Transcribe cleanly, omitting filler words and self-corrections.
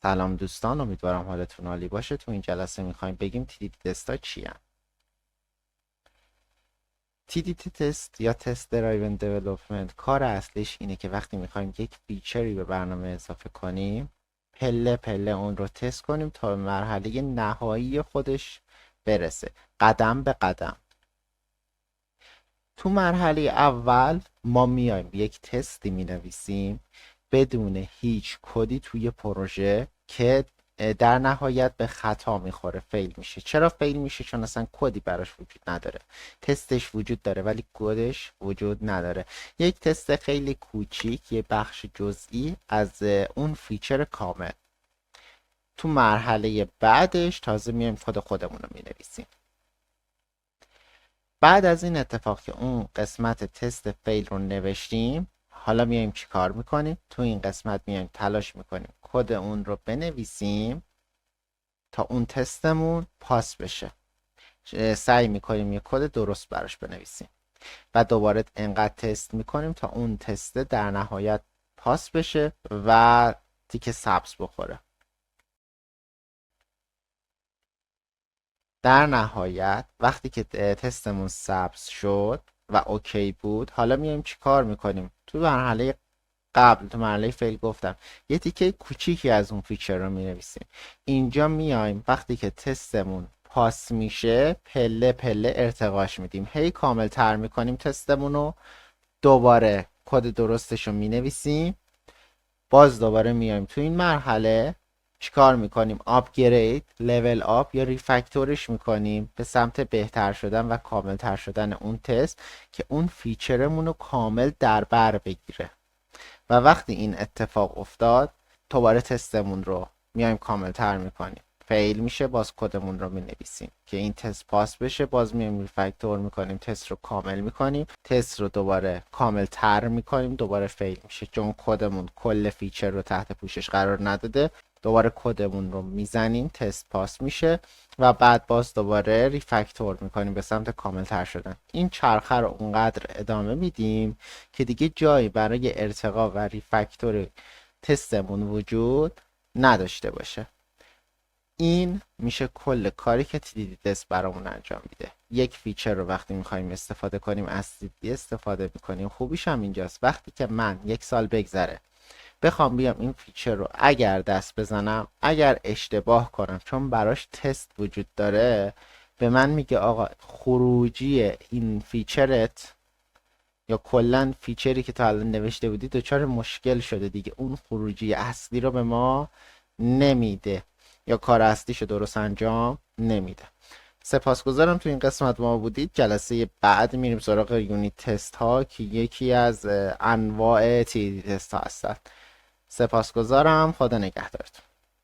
سلام دوستان، امیدوارم حالتون عالی باشه. تو این جلسه میخوایم بگیم TDD تست ها چی هن. TDD تست یا تست درایون دیولپمنت کار اصلیش اینه که وقتی میخوایم یک فیچری به برنامه اضافه کنیم پله پله اون رو تست کنیم تا به مرحله نهایی خودش برسه، قدم به قدم. تو مرحله اول ما میایم یک تستی مینویسیم بدون هیچ کدی توی پروژه که در نهایت به خطا میخوره، فیل میشه. چرا فیل میشه؟ چون اصلا کدی براش وجود نداره. تستش وجود داره ولی کدش وجود نداره. یک تست خیلی کوچیک، یه بخش جزئی از اون فیچر کامل. تو مرحله بعدش تازه میایم کد خودمون رو مینویسیم. بعد از این اتفاق که اون قسمت تست فیل رو نوشتیم، حالا میایم چی کار میکنیم؟ تو این قسمت میایم تلاش میکنیم کد اون رو بنویسیم تا اون تستمون پاس بشه. سعی میکنیم یه کد درست براش بنویسیم و دوباره انقدر تست میکنیم تا اون تست در نهایت پاس بشه و تیک سبز بخوره. در نهایت وقتی که تستمون سبز شد و اوکی بود، حالا میایم چی کار میکنیم؟ تو مرحله قبل، تو مرحله فیل گفتم یه تیکه کوچیکی از اون فیچر رو مینویسیم. اینجا میایم وقتی که تستمون پاس میشه پله پله ارتقاش میدیم، هی کامل تر میکنیم تستمون رو. دوباره کد درستش رو مینویسیم، باز دوباره میایم تو این مرحله چیکار میکنیم؟ آپگرید، لول آپ یا ریفکتورش میکنیم به سمت بهتر شدن و کامل تر شدن اون تست که اون فیچرمون رو کامل در بر بگیره. و وقتی این اتفاق افتاد دوباره تستمون رو میایم کامل تر میکنیم، فیل میشه، باز کدمون رو مینویسیم که این تست پاس بشه، باز میایم ریفکتور میکنیم، تست رو کامل میکنیم، تست رو دوباره کامل تر میکنیم، دوباره فیل میشه چون کدمون کل فیچر رو تحت پوشش قرار نداده. دوباره کدمون رو میزنیم، تست پاس میشه و بعد باز دوباره ریفکتور میکنیم به سمت کامل تر شدن. این چرخه رو اونقدر ادامه میدیم که دیگه جایی برای ارتقا و ریفکتور تستمون وجود نداشته باشه. این میشه کل کاری که TDD تست برامون انجام میده. یک فیچر رو وقتی میخوایم استفاده کنیم از TDD استفاده میکنیم. خوبیش هم اینجاست وقتی که من یک سال بگذره بخوام بیام این فیچر رو اگر دست بزنم، اگر اشتباه کنم چون براش تست وجود داره، به من میگه آقا خروجی این فیچرت یا کلا فیچری که تا الان نوشته بودی دچار مشکل شده دیگه، اون خروجی اصلی رو به ما نمیده یا کار اصلیشو درست انجام نمیده. سپاسگزارم تو این قسمت ما بودید. جلسه بعد میریم سراغ یونیت تست ها که یکی از انواع TDD تست ها هستند. سپاسگزارم، خدا نگهدارتون.